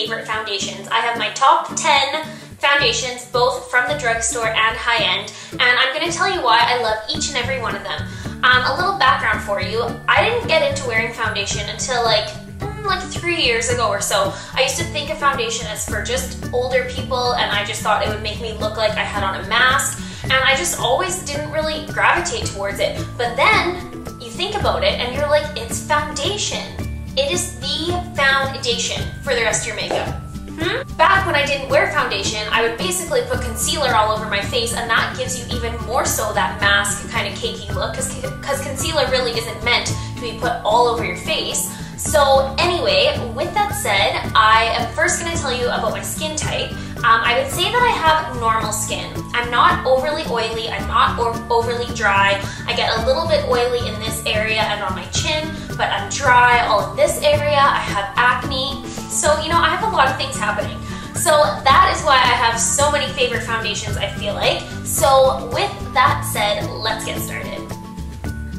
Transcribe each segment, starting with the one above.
favorite foundations. I have my top 10 foundations, both from the drugstore and high-end, and I'm going to tell you why I love each and every one of them. A little background for you. I didn't get into wearing foundation until like 3 years ago or so. I used to think of foundation as for just older people, and I just thought it would make me look like I had on a mask, and I just always didn't really gravitate towards it. But then you think about it and you're like, it's foundation. It is the foundation for the rest of your makeup. Back when I didn't wear foundation, I would basically put concealer all over my face, and that gives you even more so that mask kind of cakey look, because concealer really isn't meant to be put all over your face. So anyway, with that said, I am first going to tell you about my skin type. I would say that I have normal skin. I'm not overly oily, I'm not overly dry. I get a little bit oily in this area and on my chin, but I'm dry all in this area. I have acne. So, you know, I have a lot of things happening. So that is why I have so many favorite foundations, I feel like. So with that said, let's get started.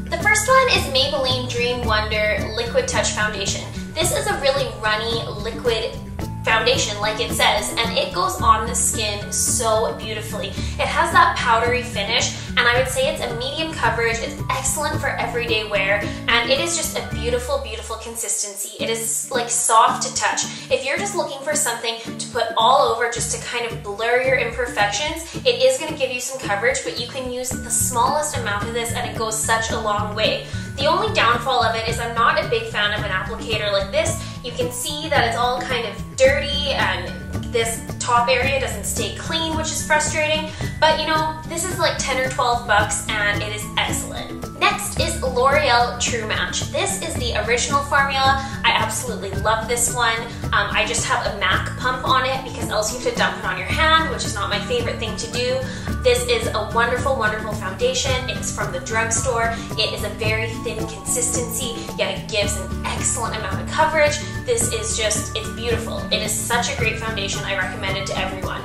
The first one is Maybelline Dream Wonder Liquid Touch Foundation. This is a really runny liquid foundation, like it says, and it goes on the skin so beautifully. It has that powdery finish, and I would say it's a medium coverage. It's excellent for everyday wear, and it is just a beautiful, beautiful consistency. It is like soft to touch. If you're just looking for something to put all over just to kind of blur your imperfections, it is going to give you some coverage, but you can use the smallest amount of this and it goes such a long way. The only downfall of it is I'm not a big fan of an applicator like this. You can see that it's all kind of dirty and this top area doesn't stay clean, which is frustrating, but you know, this is like 10 or 12 bucks and it is excellent. Next is L'Oreal True Match. This is the original formula. I absolutely love this one. I just have a MAC pump on it because else you have to dump it on your hand, which is not my favorite thing to do. This is a wonderful, wonderful foundation. It's from the drugstore. It is a very thin consistency, yet it gives an excellent amount of coverage. This is just, it's beautiful. It is such a great foundation. I recommend it to everyone.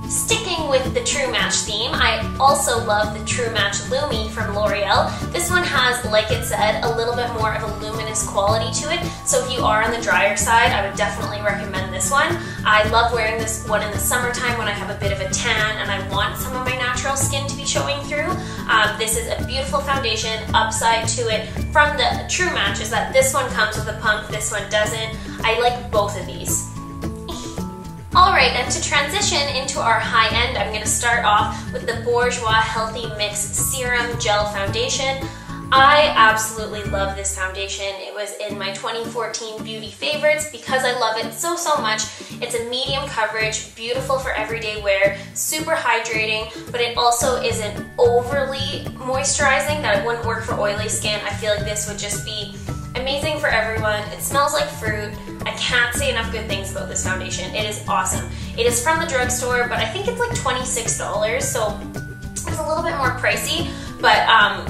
Sticking with the True Match theme, I also love the True Match Lumi from L'Oreal. This one has, like it said, a little bit more of a luminous quality to it, so if you are on the drier side, I would definitely recommend this one. I love wearing this one in the summertime when I have a bit of a tan and I want some of my natural skin to be showing through. This is a beautiful foundation. Upside to it from the True Match is that this one comes with a pump, this one doesn't. I like both of these. Alright, and to transition into our high end, I'm going to start off with the Bourjois Healthy Mix Serum Gel Foundation. I absolutely love this foundation. It was in my 2014 beauty favorites because I love it so, so much. It's a medium coverage, beautiful for everyday wear, super hydrating, but it also isn't overly moisturizing that it wouldn't work for oily skin. I feel like this would just be amazing for everyone. It smells like fruit. I can't say enough good things about this foundation. It is awesome. It is from the drugstore, but I think it's like $26, so it's a little bit more pricey, but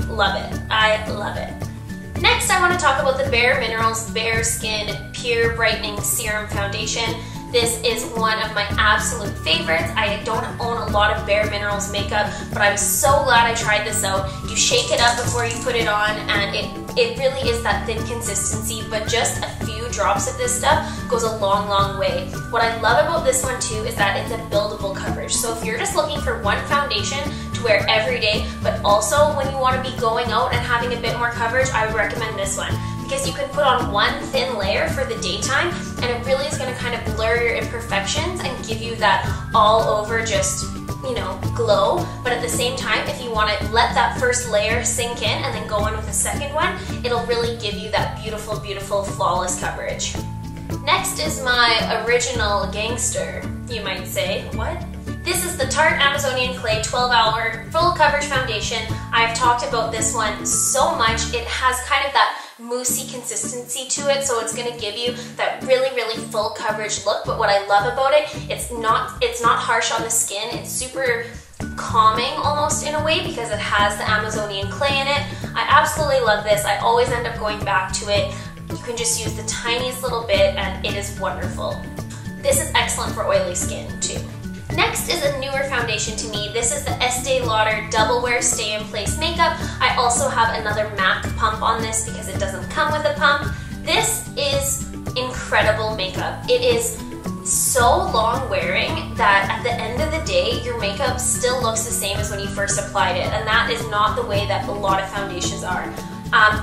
love it. I love it. Next, I want to talk about the bareMinerals Bareskin Pure Brightening Serum Foundation. This is one of my absolute favorites. I don't own a lot of bareMinerals makeup, but I'm so glad I tried this out. You shake it up before you put it on, and it really is that thin consistency, but just a few drops of this stuff goes a long, long way. What I love about this one too is that it's a buildable coverage. So if you're just looking for one foundation to wear every day, but also when you want to be going out and having a bit more coverage, I would recommend this one. Because you can put on one thin layer for the daytime and it really is going to kind of blur your imperfections and give you that all over just, you know, glow. But at the same time, if you want to let that first layer sink in and then go in with the second one, it'll really give you that beautiful, beautiful, flawless coverage. Next is my original gangster, you might say. What? This is the Tarte Amazonian Clay 12-Hour Full Coverage Foundation. I've talked about this one so much. It has kind of that moussey consistency to it, so it's going to give you that really, really full coverage look. But what I love about it, it's not harsh on the skin. It's super calming almost in a way because it has the Amazonian clay in it. I absolutely love this. I always end up going back to it. You can just use the tiniest little bit and it is wonderful. This is excellent for oily skin too. Next is a newer foundation to me. This is the Estee Lauder Double Wear Stay in Place Makeup. I also have another MAC pump on this because it doesn't come with a pump. This is incredible makeup. It is so long wearing that at the end of the day, your makeup still looks the same as when you first applied it, and that is not the way that a lot of foundations are.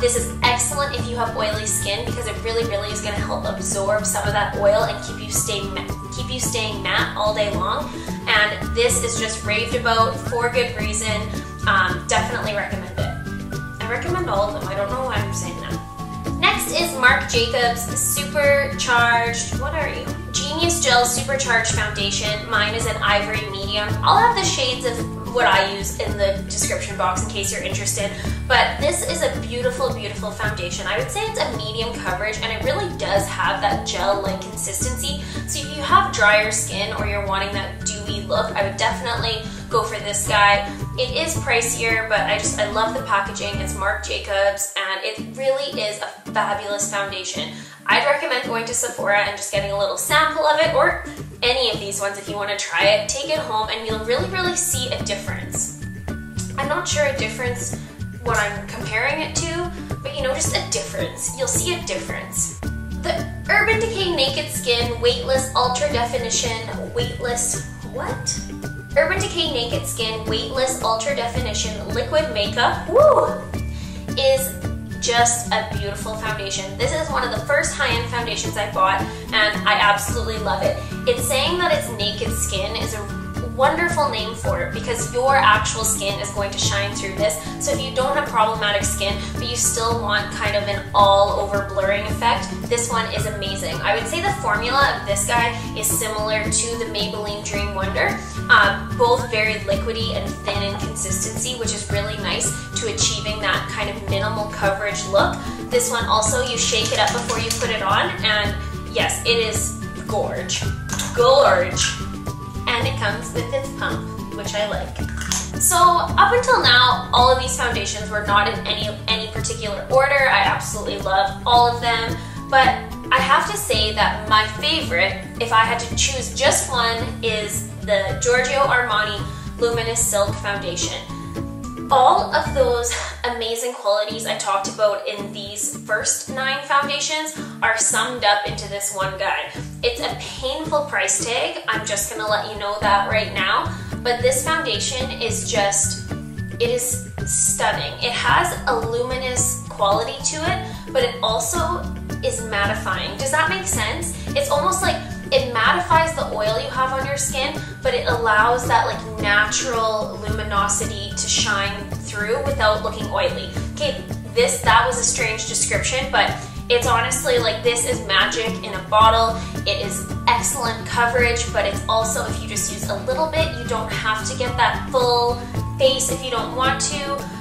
This is excellent if you have oily skin because it really is going to help absorb some of that oil and keep you staying matte all day long. And this is just raved about for good reason. Definitely recommend it. I recommend all of them. I don't know why I'm saying that. Next is Marc Jacobs Supercharged, what are you? Genius Gel Supercharged Foundation. Mine is an Ivory medium. I'll have the shades of what I use in the description box in case you're interested. But this is a beautiful, beautiful foundation. I would say it's a medium coverage and it really does have that gel-like consistency. So if you have drier skin or you're wanting that dewy look, I would definitely go for this guy. It is pricier, but I love the packaging. It's Marc Jacobs and it really is a fabulous foundation. I'd recommend going to Sephora and just getting a little sample of it, or any of these ones if you want to try it. Take it home and you'll really see a difference. I'm not sure a difference what I'm comparing it to, but you know, just a difference. You'll see a difference. The Urban Decay Naked Skin Weightless Ultra Definition Urban Decay Naked Skin Weightless Ultra Definition Liquid Makeup is just a beautiful foundation. This is one of the first high-end foundations I bought and I absolutely love it. It's saying that it's naked skin is a wonderful name for it because your actual skin is going to shine through this. So if you don't have problematic skin but you still want kind of an all-over blurring effect, this one is amazing. I would say the formula of this guy is similar to the Maybelline Dream Wonder. Both very liquidy and thin in consistency, which is really nice to achieving that kind of minimal coverage look. This one also, you shake it up before you put it on, and yes, it is gorge. And it comes with its pump, which I like. So up until now, all of these foundations were not in any particular order. I absolutely love all of them, but I have to say that my favorite, if I had to choose just one, is the Giorgio Armani Luminous Silk Foundation. All of those amazing qualities I talked about in these first 9 foundations are summed up into this one guy. It's a painful price tag, I'm just gonna let you know that right now, but this foundation is just, it is stunning. It has a luminous quality to it, but it also is mattifying. Does that make sense? It's almost like it mattifies the oil you have on your skin, but it allows that like natural luminosity to shine through without looking oily. Okay, that was a strange description, but it's honestly like this is magic in a bottle. It is excellent coverage, but it's also, if you just use a little bit, you don't have to get that full face if you don't want to.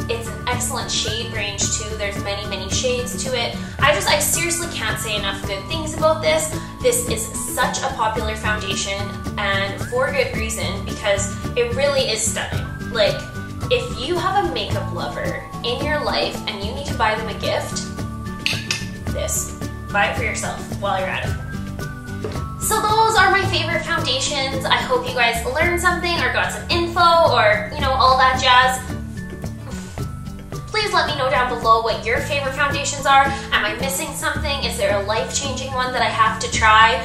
It's an excellent shade range too. There's many shades to it. I seriously can't say enough good things about this. This is such a popular foundation, and for good reason, because it really is stunning. Like, if you have a makeup lover in your life and you need to buy them a gift, buy it for yourself while you're at it. So those are my favorite foundations. I hope you guys learned something or got some info or, you know, all that jazz. Please let me know down below what your favorite foundations are. Am I missing something? Is there a life-changing one that I have to try?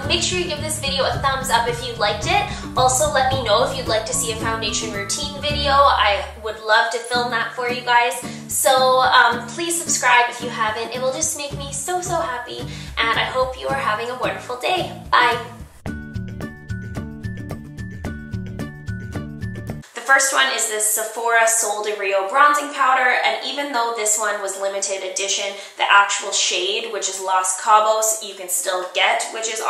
Make sure you give this video a thumbs up if you liked it. Also, let me know if you'd like to see a foundation routine video. I would love to film that for you guys. So please subscribe if you haven't. It will just make me so happy. And I hope you are having a wonderful day. Bye. The first one is this Sephora Sol de Rio bronzing powder, and even though this one was limited edition, the actual shade, which is Los Cabos, you can still get, which is